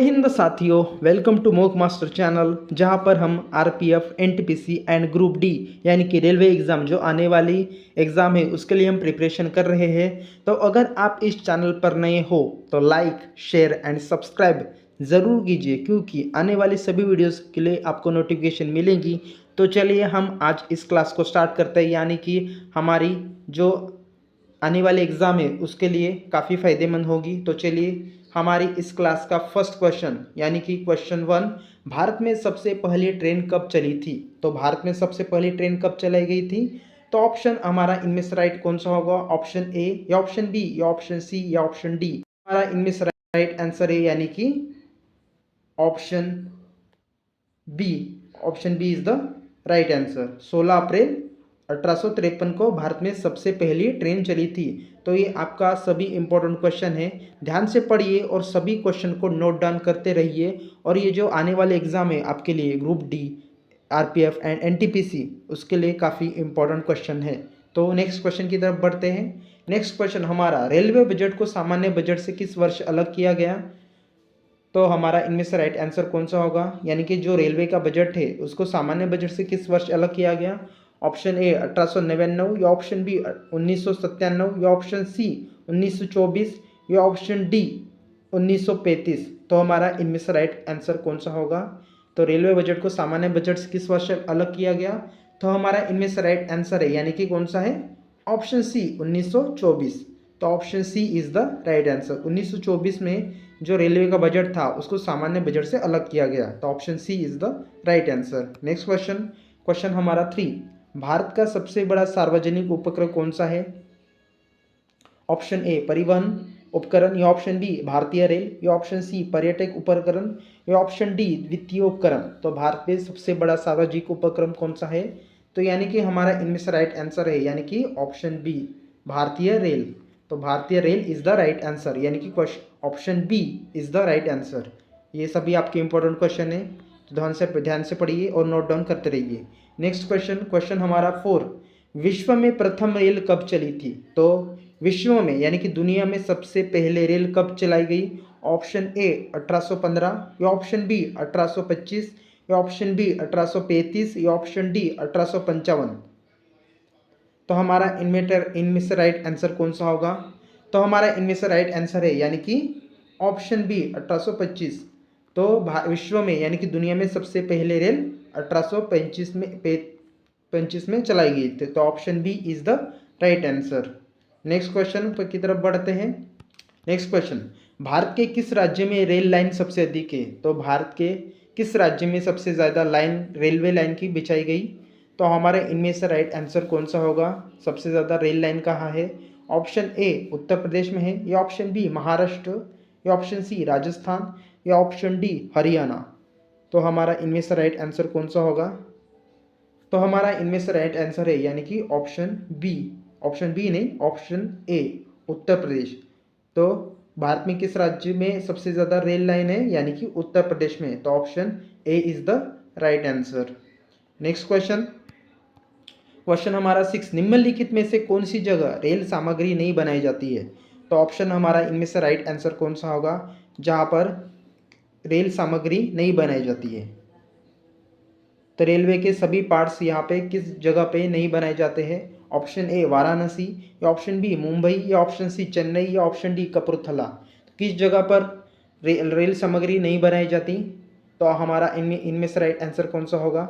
जय हिंद साथियों, welcome to mock master channel, जहां पर हम RPF, NTPC and group D यानी कि रेलवे एग्ज़ाम जो आने वाली एग्ज़ाम है उसके लिए हम प्रिपरेशन कर रहे हैं। तो अगर आप इस चैनल पर नए हो तो लाइक, शेयर एंड सब्सक्राइब ज़रूर कीजिए, क्योंकि आने वाली सभी वीडियोस के लिए आपको नोटिफिकेशन मिलेंगी। तो चलिए हम आज इस क्लास को स्टार्ट करते हैं, यानी कि हमारी जो आने वाले एग्ज़ाम है उसके लिए काफ़ी फ़ायदेमंद होगी। तो चलिए हमारी इस क्लास का फर्स्ट क्वेश्चन यानी कि क्वेश्चन 1, भारत में सबसे पहली ट्रेन कब चली थी? तो भारत में सबसे पहली ट्रेन कब चलाई गई थी? तो ऑप्शन हमारा इनमें से राइट कौन सा होगा? ऑप्शन ए या ऑप्शन बी या ऑप्शन सी या ऑप्शन डी? हमारा इनमें से राइट आंसर है यानी कि option B. Option B is the right answer. 16 अप्रैल 1853 को भारत में सबसे पहली ट्रेन चली थी। तो ये आपका सभी इंपॉर्टेंट क्वेश्चन है, ध्यान से पढ़िए और सभी क्वेश्चन को नोट डाउन करते रहिए। और ये जो आने वाले एग्जाम है आपके लिए group D, RPF and NTPC, उसके लिए काफ़ी इंपॉर्टेंट क्वेश्चन है। तो नेक्स्ट क्वेश्चन की तरफ बढ़ते हैं। नेक्स्ट क्वेश्चन हमारा, रेलवे बजट को सामान्य बजट से किस वर्ष अलग किया गया? तो हमारा इनमें से राइट आंसर कौन सा होगा? यानी कि जो रेलवे का बजट है उसको सामान्य बजट से किस वर्ष अलग किया गया? ऑप्शन ए 1899 या ऑप्शन बी 1997 या ऑप्शन सी 1924 या ऑप्शन डी 1935। तो हमारा इनमें से राइट आंसर कौन सा होगा? तो रेलवे बजट को सामान्य बजट से किस वर्ष अलग किया गया? तो हमारा इनमें से राइट आंसर है यानी कि कौन सा है? Option C 1924। तो option C is the right answer. 1924 में जो रेलवे का बजट था उसको सामान्य बजट से अलग किया गया। तो option C is the right answer. Next question, question हमारा 3, भारत का सबसे बड़ा सार्वजनिक उपक्रम कौन सा है? ऑप्शन ए परिवहन उपकरण या ऑप्शन बी भारतीय रेल या ऑप्शन सी पर्यटक उपकरण या ऑप्शन डी वित्तीय उपकरण। तो भारत में सबसे बड़ा सार्वजनिक उपक्रम कौन सा है? तो यानी कि हमारा इनमें से राइट आंसर है यानी कि ऑप्शन बी भारतीय रेल। तो Bharatiya Rail is the right answer, यानी कि option B is the right answer. ये सभी आपके इंपॉर्टेंट क्वेश्चन है, तो ध्यान से पढ़िए और नोट डाउन करते रहिए। नेक्स्ट क्वेश्चन, क्वेश्चन हमारा 4, विश्व में प्रथम रेल कब चली थी? तो विश्व में यानी कि दुनिया में सबसे पहले रेल कब चलाई गई? ऑप्शन ए 1815 या ऑप्शन बी 1825 या ऑप्शन बी 1835 या ऑप्शन डी 1855। तो हमारा इनमें से राइट आंसर कौन सा होगा? तो हमारा इनमें से राइट आंसर है यानी कि ऑप्शन बी 1825। तो विश्व में यानी कि दुनिया में सबसे पहले रेल 1825 में चलाई गई थी। तो option B is the right answer. Next question की तरफ बढ़ते हैं। नेक्स्ट क्वेश्चन, भारत के किस राज्य में रेल लाइन सबसे अधिक है? तो भारत के किस राज्य में सबसे ज़्यादा लाइन, रेलवे लाइन की बिछाई गई? तो हमारे इनमें से राइट आंसर कौन सा होगा? सबसे ज़्यादा रेल लाइन कहाँ है? ऑप्शन ए उत्तर प्रदेश में है या ऑप्शन बी महाराष्ट्र या ऑप्शन सी राजस्थान या ऑप्शन डी हरियाणा। तो हमारा इनमें से राइट आंसर कौन सा होगा? तो हमारा इनमें से राइट आंसर है यानी कि ऑप्शन बी। ऑप्शन बी नहीं, ऑप्शन ए उत्तर प्रदेश। तो भारत में किस राज्य में सबसे ज़्यादा रेल लाइन है? यानी कि उत्तर प्रदेश में। तो option A is the right answer. Next question, question हमारा 6, निम्नलिखित में से कौन सी जगह रेल सामग्री नहीं बनाई जाती है? तो ऑप्शन हमारा इनमें से राइट आंसर कौन सा होगा जहाँ पर रेल सामग्री नहीं बनाई जाती है? तो रेलवे के सभी पार्ट्स यहाँ पे किस जगह पे नहीं बनाए जाते हैं? ऑप्शन ए वाराणसी या ऑप्शन बी मुंबई या ऑप्शन सी चेन्नई या ऑप्शन डी कपूरथला। किस जगह पर रेल सामग्री नहीं बनाई जाती? तो हमारा इनमें से राइट आंसर कौन सा होगा?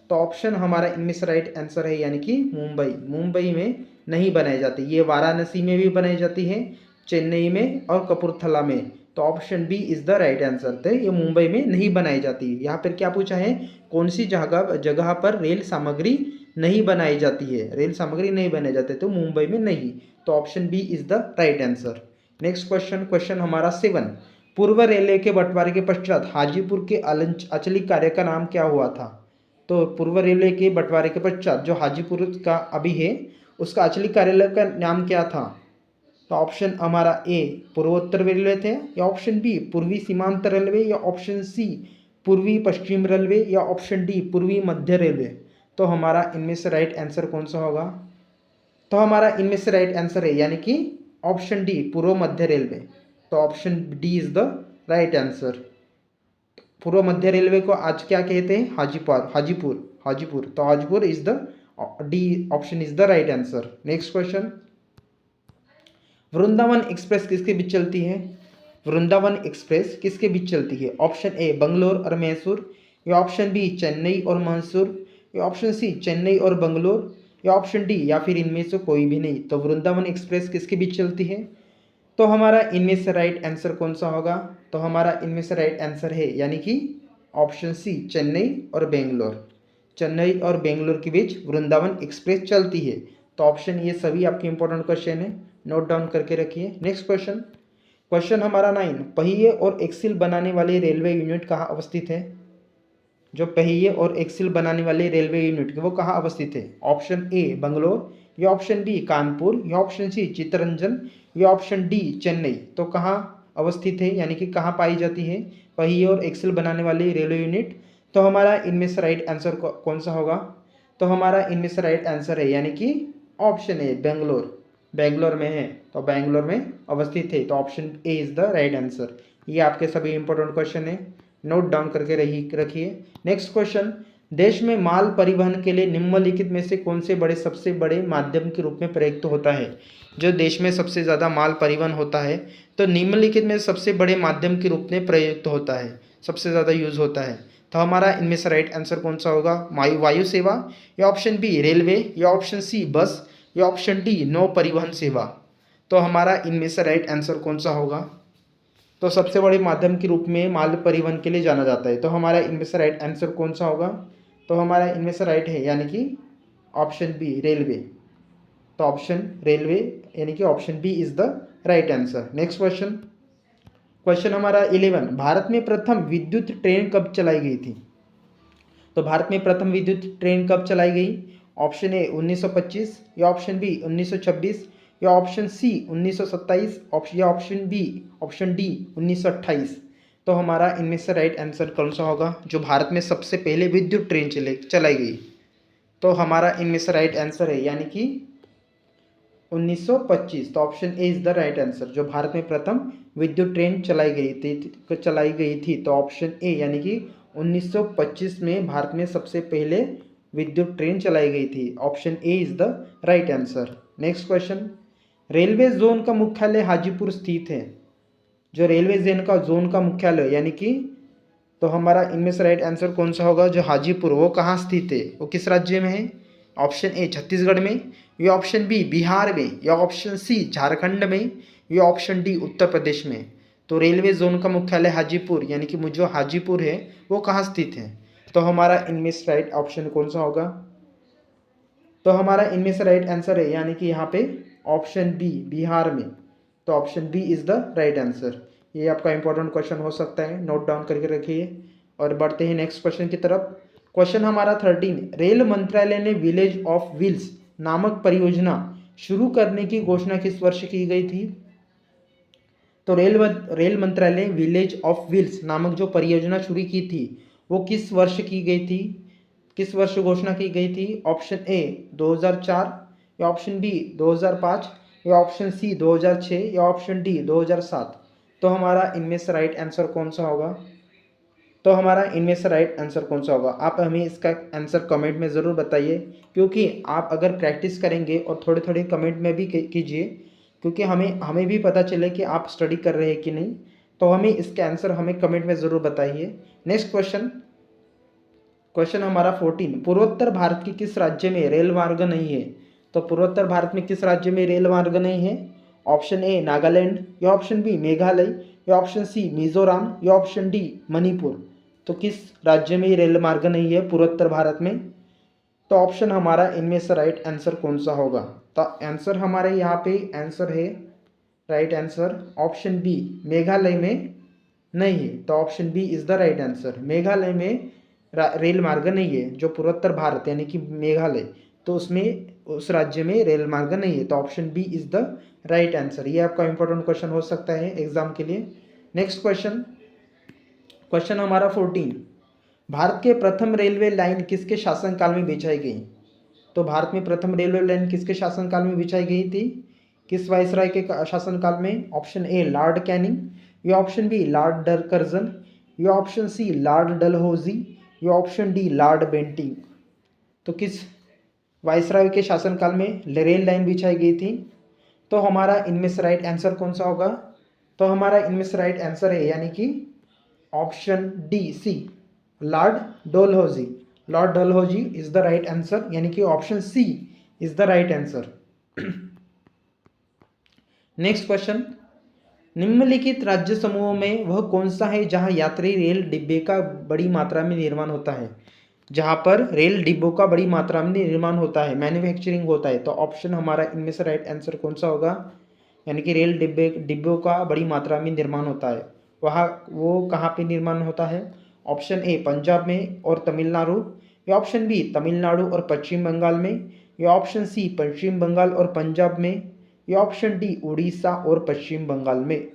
तो ऑप्शन हमारा इनमें से राइट आंसर है यानी कि मुंबई। मुंबई में नहीं बनाई जाती, ये वाराणसी में भी बनाई जाती है, चेन्नई में और कपूरथला में। तो option B is the right answer. तो ये मुंबई में नहीं बनाई जाती। यहाँ पर क्या पूछा है? कौन सी जगह पर रेल सामग्री नहीं बनाई जाती है? रेल सामग्री नहीं बनाई जाती, तो मुंबई में नहीं। तो option B is the right answer. Next question, question हमारा 7, पूर्व रेलवे के बंटवारे के पश्चात हाजीपुर के आंचलिक कार्य का नाम क्या हुआ था? तो पूर्व रेलवे के बंटवारे के पश्चात जो हाजीपुर का अभी है उसका आंचलिक कार्यालय का नाम क्या था? तो ऑप्शन हमारा ए पूर्वोत्तर रेलवे थे या ऑप्शन बी पूर्वी सीमांत रेलवे या ऑप्शन सी पूर्वी पश्चिम रेलवे या ऑप्शन डी पूर्वी मध्य रेलवे। तो हमारा इनमें से राइट आंसर कौन सा होगा? तो हमारा इनमें से राइट आंसर है यानी कि ऑप्शन डी पूर्व मध्य रेलवे। तो option D is the right answer. पूर्व मध्य रेलवे को आज क्या कहते हैं? हाजीपुर हाजीपुर हाजीपुर। तो Hajipur is the D option is the right answer. Next question, Vrindavan express किसके बीच चलती है? वृंदावन एक्सप्रेस किसके बीच चलती है? ऑप्शन ए बंगलोर और मैसूर, या ऑप्शन बी चेन्नई और मैसूर, या ऑप्शन सी चेन्नई और बंगलोर, या ऑप्शन डी या फिर इनमें से कोई भी नहीं। तो वृंदावन एक्सप्रेस किसके बीच चलती है? तो हमारा इनमें से राइट आंसर कौन सा होगा? तो हमारा इनमें से राइट आंसर है यानी कि ऑप्शन सी चेन्नई और बेंगलोर। चेन्नई और बेंगलोर के बीच वृंदावन एक्सप्रेस चलती है। तो ऑप्शन ये सभी आपके इंपॉर्टेंट क्वेश्चन है, नोट डाउन करके रखिए। नेक्स्ट क्वेश्चन, क्वेश्चन हमारा 9, पहिए और एक्सिल बनाने वाले रेलवे यूनिट कहाँ अवस्थित है? जो पहिए और एक्सिल बनाने वाले रेलवे यूनिट वो कहाँ अवस्थित है? ऑप्शन ए बंगलोर, या ऑप्शन बी कानपुर, या ऑप्शन सी चित्तरंजन, या ऑप्शन डी चेन्नई। तो कहाँ अवस्थित है यानी कि कहाँ पाई जाती है पहिए और एक्सिल बनाने वाली रेलवे यूनिट? तो हमारा इनमें से राइट आंसर कौन सा होगा? तो हमारा इनमें से राइट आंसर है यानी कि ऑप्शन ए बेंगलोर। बेंगलोर में है तो बेंगलोर में अवस्थित है, तो option A is the right answer. ये आपके सभी इंपॉर्टेंट क्वेश्चन है, नोट डाउन करके रखिए। नेक्स्ट क्वेश्चन, देश में माल परिवहन के लिए निम्नलिखित में से कौन से बड़े सबसे बड़े माध्यम के रूप में प्रयुक्त होता है? जो देश में सबसे ज़्यादा माल परिवहन होता है तो निम्नलिखित में सबसे बड़े माध्यम के रूप में प्रयुक्त होता है, सबसे ज़्यादा यूज होता है। तो हमारा इनमें से राइट आंसर कौन सा होगा? वायु सेवा, या ऑप्शन बी रेलवे, या ऑप्शन सी बस, या ऑप्शन डी नौ परिवहन सेवा। तो हमारा इनमें से राइट आंसर कौन सा होगा? तो सबसे बड़े माध्यम के रूप में माल परिवहन के लिए जाना जाता है। तो हमारा इनमें से राइट आंसर कौन सा होगा? तो हमारा इनमें से राइट है यानी कि ऑप्शन बी रेलवे। तो ऑप्शन रेलवे यानी कि option B is the right answer. Next question, question हमारा 11, भारत में प्रथम विद्युत ट्रेन कब चलाई गई थी? तो भारत में प्रथम विद्युत ट्रेन कब चलाई गई? ऑप्शन ए 1925, या ऑप्शन बी 1926, या ऑप्शन सी 1927, या ऑप्शन बी ऑप्शन डी 1928। तो हमारा इनमें से राइट आंसर कौन सा होगा जो भारत में सबसे पहले विद्युत ट्रेन चलाई गई? तो हमारा इनमें से राइट आंसर है यानी कि 1925। तो option A is the right answer. जो भारत में प्रथम विद्युत ट्रेन चलाई गई थी तो ऑप्शन ए यानी कि 1925 में भारत में सबसे पहले विद्युत ट्रेन चलाई गई थी। Option A is the right answer. Next question, railway zone का मुख्यालय हाजीपुर स्थित है। जो रेलवे जोन का मुख्यालय यानी कि तो हमारा इनमें से राइट आंसर कौन सा होगा? जो हाजीपुर वो कहाँ स्थित है, वो किस राज्य में है? ऑप्शन ए छत्तीसगढ़ में, या ऑप्शन बी बिहार में, या ऑप्शन सी झारखंड में, या ऑप्शन डी उत्तर प्रदेश में। तो रेलवे जोन का मुख्यालय हाजीपुर यानी कि जो हाजीपुर है वो कहाँ स्थित है? तो हमारा इनमें से राइट ऑप्शन कौन सा होगा? तो हमारा इनमें से राइट आंसर है यानी कि यहाँ पे ऑप्शन बी बिहार में। तो option B is the right answer. ये आपका इंपॉर्टेंट क्वेश्चन हो सकता है, नोट डाउन करके रखिए। और बढ़ते हैं नेक्स्ट क्वेश्चन की तरफ। क्वेश्चन हमारा 13, रेल मंत्रालय ने विलेज ऑफ व्हील्स नामक परियोजना शुरू करने की घोषणा किस वर्ष की गई थी? तो रेल मंत्रालय ने विलेज ऑफ व्हील्स नामक जो परियोजना शुरू की थी वो किस वर्ष की गई थी? किस वर्ष घोषणा की गई थी? ऑप्शन ए 2004, या ऑप्शन बी 2005, या ऑप्शन सी 2006, या ऑप्शन डी 2007। तो हमारा इनमें से राइट आंसर कौन सा होगा? तो हमारा इनमें से राइट आंसर कौन सा होगा? आप हमें इसका आंसर कमेंट में ज़रूर बताइए, क्योंकि आप अगर प्रैक्टिस करेंगे और थोड़े थोड़े कमेंट में भी कीजिए, क्योंकि हमें भी पता चले कि आप स्टडी कर रहे हैं कि नहीं। तो हमें इसके आंसर हमें कमेंट में ज़रूर बताइए। नेक्स्ट क्वेश्चन, क्वेश्चन हमारा 14, पूर्वोत्तर भारत के किस राज्य में रेल मार्ग नहीं है? तो पूर्वोत्तर भारत में किस राज्य में रेल मार्ग नहीं है? ऑप्शन ए नागालैंड, या ऑप्शन बी मेघालय, या ऑप्शन सी मिजोरम, या ऑप्शन डी मणिपुर। तो किस राज्य में रेल मार्ग नहीं है पूर्वोत्तर भारत में? तो ऑप्शन हमारा इनमें से राइट आंसर कौन सा होगा? तो आंसर हमारे यहाँ पे आंसर है right answer option B Meghalaya में नहीं है। तो option B is the right answer. Meghalaya में रेल मार्ग नहीं है। जो पूर्वोत्तर भारत यानी कि मेघालय, तो उसमें उस राज्य में रेल मार्ग नहीं है। तो option B is the right answer. ये आपका इंपॉर्टेंट क्वेश्चन हो सकता है एग्जाम के लिए। नेक्स्ट क्वेश्चन, क्वेश्चन हमारा 14, भारत के प्रथम रेलवे लाइन किसके शासनकाल में बिछाई गई? तो भारत में प्रथम रेलवे लाइन किसके शासनकाल में बिछाई गई थी? किस वायसराय के शासनकाल में? ऑप्शन ए लॉर्ड कैनिंग, या ऑप्शन बी लॉर्ड डरकर्जन, या ऑप्शन सी लॉर्ड डलहौजी, या ऑप्शन डी लॉर्ड बेंटिंक। तो किस वायसराय के शासनकाल में रेल लाइन बिछाई गई थी? तो हमारा इनमें से राइट आंसर कौन सा होगा? तो हमारा इनमें से राइट आंसर है यानी कि option D C Lord Dalhousie. Lord Dalhousie is the right answer, यानी कि option C is the right answer. Next question, निम्नलिखित राज्य समूहों में वह कौन सा है जहां यात्री रेल डिब्बे का बड़ी मात्रा में निर्माण होता है? जहां पर रेल डिब्बों का बड़ी मात्रा में निर्माण होता है, मैन्युफैक्चरिंग होता है। तो ऑप्शन हमारा इनमें से राइट आंसर कौन सा होगा? यानी कि रेल डिब्बों का बड़ी मात्रा में निर्माण होता है, वहाँ वो कहाँ पे निर्माण होता है? ऑप्शन ए पंजाब में और तमिलनाडु, या ऑप्शन बी तमिलनाडु और पश्चिम बंगाल में, या ऑप्शन सी पश्चिम बंगाल और पंजाब में, या ऑप्शन डी उड़ीसा और पश्चिम बंगाल में।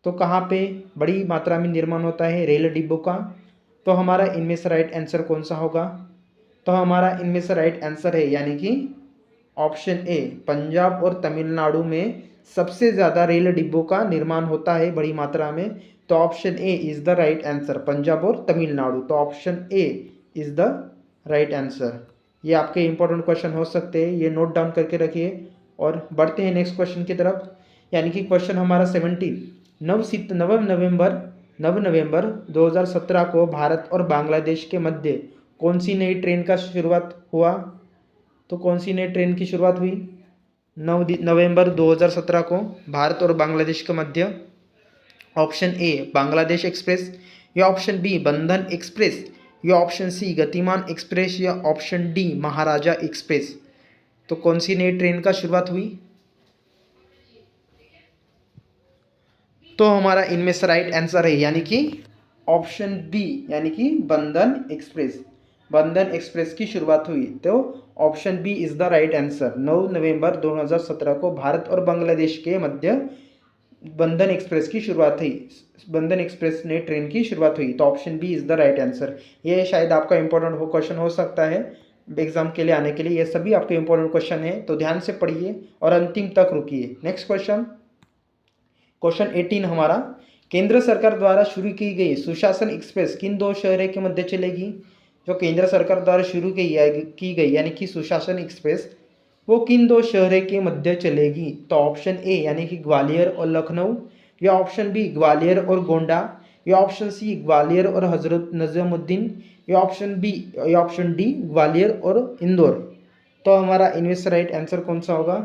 तो कहाँ पे बड़ी मात्रा में निर्माण होता है रेल डिब्बों का? तो हमारा इनमें से राइट आंसर कौन सा होगा? तो हमारा इनमें से राइट आंसर है यानी कि ऑप्शन ए पंजाब और तमिलनाडु में सबसे ज़्यादा रेल डिब्बों का निर्माण होता है बड़ी मात्रा में। तो option A is the right answer, Punjab और तमिलनाडु। तो option A is the right answer. ये आपके इंपॉर्टेंट क्वेश्चन हो सकते हैं, ये नोट डाउन करके रखिए। और बढ़ते हैं नेक्स्ट क्वेश्चन की तरफ, यानी कि क्वेश्चन हमारा 17, 9 नवंबर 2017 को भारत और बांग्लादेश के मध्य कौन सी नई ट्रेन का शुरुआत हुआ? तो कौन सी नई ट्रेन की शुरुआत हुई 9 नवंबर 2017 को भारत और बांग्लादेश के मध्य? ऑप्शन ए बांग्लादेश एक्सप्रेस, या ऑप्शन बी बंधन एक्सप्रेस, या ऑप्शन सी गतिमान एक्सप्रेस, या ऑप्शन डी महाराजा एक्सप्रेस। तो कौन सी नई ट्रेन का शुरुआत हुई? तो हमारा इनमें से राइट आंसर है यानी कि ऑप्शन बी, यानी कि बंधन एक्सप्रेस। बंधन एक्सप्रेस की शुरुआत हुई। तो option B is the right answer. 9 नवंबर 2017 को भारत और बांग्लादेश के मध्य बंधन एक्सप्रेस की शुरुआत हुई, बंधन एक्सप्रेस ने ट्रेन की शुरुआत हुई। तो option B is the right answer. ये शायद आपका इंपॉर्टेंट क्वेश्चन हो सकता है एग्जाम के लिए आने के लिए। ये सभी आपके इंपॉर्टेंट क्वेश्चन है, तो ध्यान से पढ़िए और अंतिम तक रुकिए। नेक्स्ट क्वेश्चन, क्वेश्चन 18 हमारा, केंद्र सरकार द्वारा शुरू की गई सुशासन एक्सप्रेस किन दो शहरों के मध्य चलेगी? जो केंद्र सरकार द्वारा शुरू की गई यानी कि सुशासन एक्सप्रेस, वो किन दो शहरों के मध्य चलेगी? तो ऑप्शन ए यानी कि ग्वालियर और लखनऊ, या ऑप्शन बी ग्वालियर और गोंडा, या ऑप्शन सी ग्वालियर और हजरत निजामुद्दीन, या ऑप्शन डी ग्वालियर और इंदौर। तो हमारा इनमें से राइट आंसर कौन सा होगा?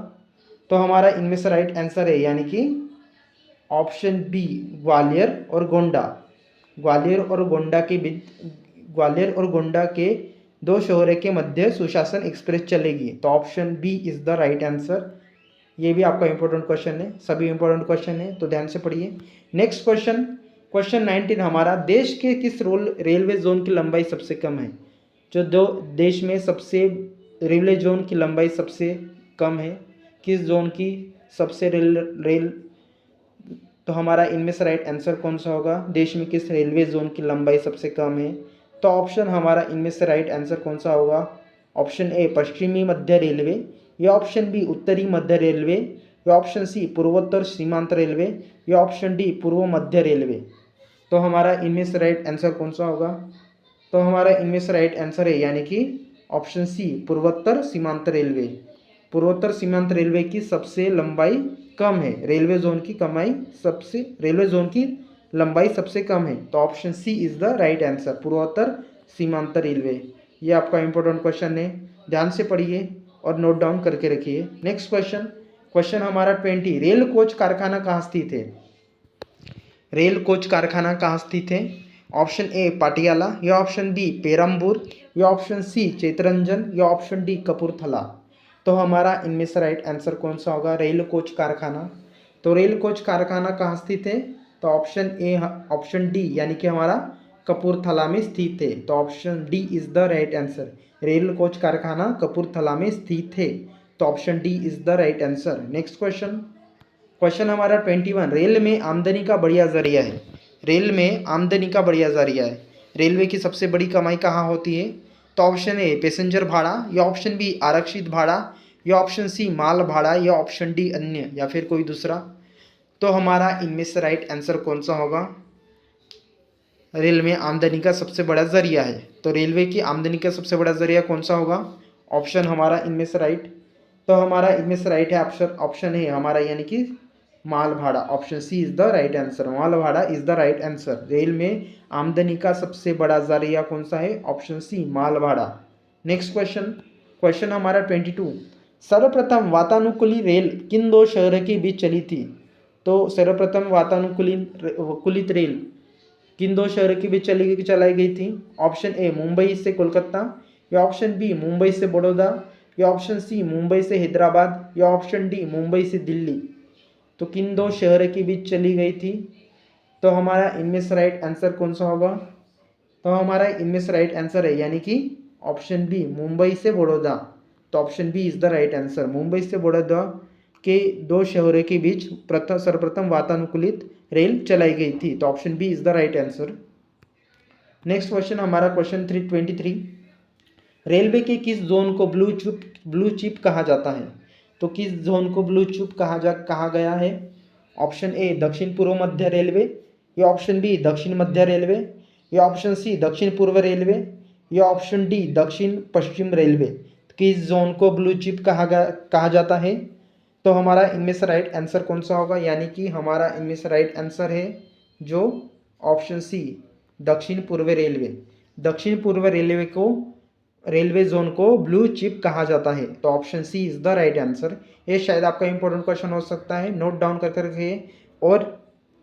तो हमारा इनमें से राइट आंसर है यानी कि ऑप्शन बी ग्वालियर और गोंडा। ग्वालियर और गोंडा के दो शहरों के मध्य सुशासन एक्सप्रेस चलेगी। तो option B is the right answer. ये भी आपका इंपॉर्टेंट क्वेश्चन है, सभी इंपॉर्टेंट क्वेश्चन है, तो ध्यान से पढ़िए। नेक्स्ट क्वेश्चन, क्वेश्चन 19 हमारा, देश के किस रेलवे जोन की लंबाई सबसे कम है? जो दो देश में सबसे रेलवे जोन की लंबाई सबसे कम है, किस जोन की सबसे रेल तो हमारा इनमें से राइट आंसर कौन सा होगा? देश में किस रेलवे जोन की लंबाई सबसे कम है? तो ऑप्शन हमारा इनमें से राइट आंसर कौन सा होगा? ऑप्शन ए पश्चिमी मध्य रेलवे, या ऑप्शन बी उत्तरी मध्य रेलवे, या ऑप्शन सी पूर्वोत्तर सीमांत रेलवे, या ऑप्शन डी पूर्व मध्य रेलवे। तो हमारा इनमें से राइट आंसर कौन सा होगा? तो हमारा इनमें से राइट आंसर है यानी कि ऑप्शन सी पूर्वोत्तर सीमांत रेलवे। पूर्वोत्तर सीमांत रेलवे की सबसे लंबाई कम है, रेलवे जोन की लंबाई सबसे कम है। तो option C is the right answer, पूर्वोत्तर सीमांत रेलवे। ये आपका इंपॉर्टेंट क्वेश्चन है, ध्यान से पढ़िए और नोट डाउन करके रखिए। नेक्स्ट क्वेश्चन, क्वेश्चन हमारा 20, रेल कोच कारखाना कहाँ स्थित है? रेल कोच कारखाना कहाँ स्थित है? ऑप्शन ए पाटियाला, या ऑप्शन बी पेरम्बूर, या ऑप्शन सी चितरंजन, या ऑप्शन डी कपूरथला। तो हमारा इनमें से राइट आंसर कौन सा होगा? रेल कोच कारखाना। तो रेल कोच कारखाना कहाँ स्थित है? तो ऑप्शन डी यानी कि हमारा कपूरथला में स्थित है। तो option D is the right answer, rail coach कारखाना कपूरथला में स्थित है। तो option D is the right answer. Next question, question हमारा 21, रेल में आमदनी का बढ़िया जरिया है। रेल में आमदनी का बढ़िया जरिया है, रेलवे की सबसे बड़ी कमाई कहाँ होती है? तो ऑप्शन ए पैसेंजर भाड़ा, या ऑप्शन बी आरक्षित भाड़ा, या ऑप्शन सी माल भाड़ा, या ऑप्शन डी अन्य, या फिर कोई दूसरा। तो हमारा इनमें से राइट आंसर कौन सा होगा? रेल में आमदनी का सबसे बड़ा जरिया है। तो रेलवे की आमदनी का सबसे बड़ा जरिया कौन सा होगा? ऑप्शन हमारा इनमें से राइट, तो हमारा इनमें से राइट है ऑप्शन है हमारा, यानी कि माल भाड़ा। Option C is the right answer, माल भाड़ा is the right answer. Rail में आमदनी का सबसे बड़ा जरिया कौन सा है? ऑप्शन सी, माल भाड़ा। नेक्स्ट क्वेश्चन, क्वेश्चन हमारा 22, सर्वप्रथम वातानुकूलित रेल किन दो शहरों के बीच चली थी? तो सर्वप्रथम वातानुकूलित रेल किन दो शहरों के बीच चलाई गई थी? ऑप्शन ए मुंबई से कोलकाता, या ऑप्शन बी मुंबई से बड़ौदा, या ऑप्शन सी मुंबई से हैदराबाद, या ऑप्शन डी मुंबई से दिल्ली। तो किन दो शहरों के बीच चली गई थी? तो हमारा इनमें से राइट आंसर कौन सा होगा? तो हमारा इनमें से राइट आंसर है यानी कि ऑप्शन बी मुंबई से बड़ौदा। तो option B is the right answer, Mumbai से बड़ौदा के दो शहरों के बीच सर्वप्रथम वातानुकूलित रेल चलाई गई थी। तो option B is the right answer. Next question हमारा क्वेश्चन 323, रेलवे के किस जोन को ब्लू चिप कहा जाता है? तो किस जोन को ब्लू चिप कहा गया है? ऑप्शन ए दक्षिण पूर्व मध्य रेलवे, या ऑप्शन बी दक्षिण मध्य रेलवे, या ऑप्शन सी दक्षिण पूर्व रेलवे, या ऑप्शन डी दक्षिण पश्चिम रेलवे। किस जोन को ब्लू चिप कहा जाता है? तो हमारा इनमें से राइट आंसर कौन सा होगा? यानी कि हमारा इनमें से राइट आंसर है जो ऑप्शन सी, दक्षिण पूर्व रेलवे। दक्षिण पूर्व रेलवे जोन को ब्लू चिप कहा जाता है। तो option C is the right answer. ये शायद आपका इंपॉर्टेंट क्वेश्चन हो सकता है, नोट डाउन कर रखिए और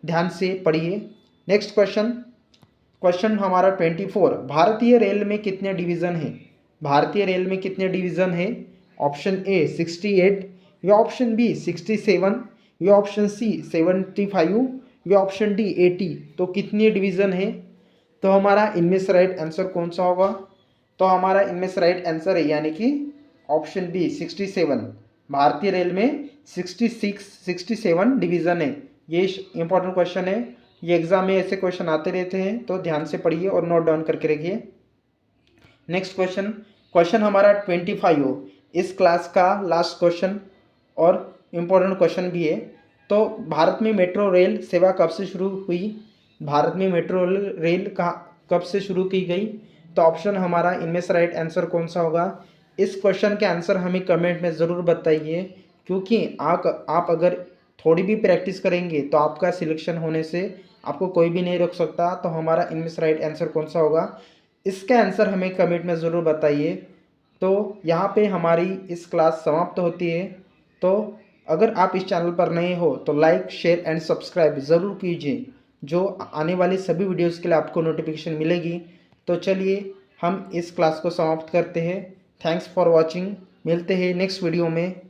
ध्यान से पढ़िए। नेक्स्ट क्वेश्चन, क्वेश्चन हमारा 24, भारतीय रेल में कितने डिवीजन है? भारतीय रेल में कितने डिवीजन है? ऑप्शन ए 68, या ऑप्शन बी 67, या ऑप्शन सी 75, या ऑप्शन डी 80। तो कितनी डिवीजन है? तो हमारा इनमें से राइट आंसर कौन सा होगा? तो हमारा इनमें से राइट आंसर है यानी कि ऑप्शन बी 67। भारतीय रेल में 67 डिवीजन है। ये इंपॉर्टेंट क्वेश्चन है, ये एग्जाम में ऐसे क्वेश्चन आते रहते हैं, तो ध्यान से पढ़िए और नोट डाउन करके रखिए। नेक्स्ट क्वेश्चन, क्वेश्चन हमारा 25 इस क्लास का लास्ट क्वेश्चन और इम्पोर्टेंट क्वेश्चन भी है। तो भारत में मेट्रो रेल सेवा कब से शुरू हुई? भारत में मेट्रो रेल कब से शुरू की गई? तो ऑप्शन हमारा इनमें से राइट आंसर कौन सा होगा? इस क्वेश्चन के आंसर हमें कमेंट में ज़रूर बताइए, क्योंकि आप अगर थोड़ी भी प्रैक्टिस करेंगे तो आपका सिलेक्शन होने से आपको कोई भी नहीं रोक सकता। तो हमारा इनमें से राइट आंसर कौन सा होगा, इसका आंसर हमें कमेंट में ज़रूर बताइए। तो यहाँ पे हमारी इस क्लास समाप्त होती है। तो अगर आप इस चैनल पर नए हो तो लाइक, शेयर एंड सब्सक्राइब ज़रूर कीजिए, जो आने वाली सभी वीडियोज़ के लिए आपको नोटिफिकेशन मिलेगी। तो चलिए हम इस क्लास को समाप्त करते हैं। थैंक्स फॉर वॉचिंग, मिलते हैं नेक्स्ट वीडियो में।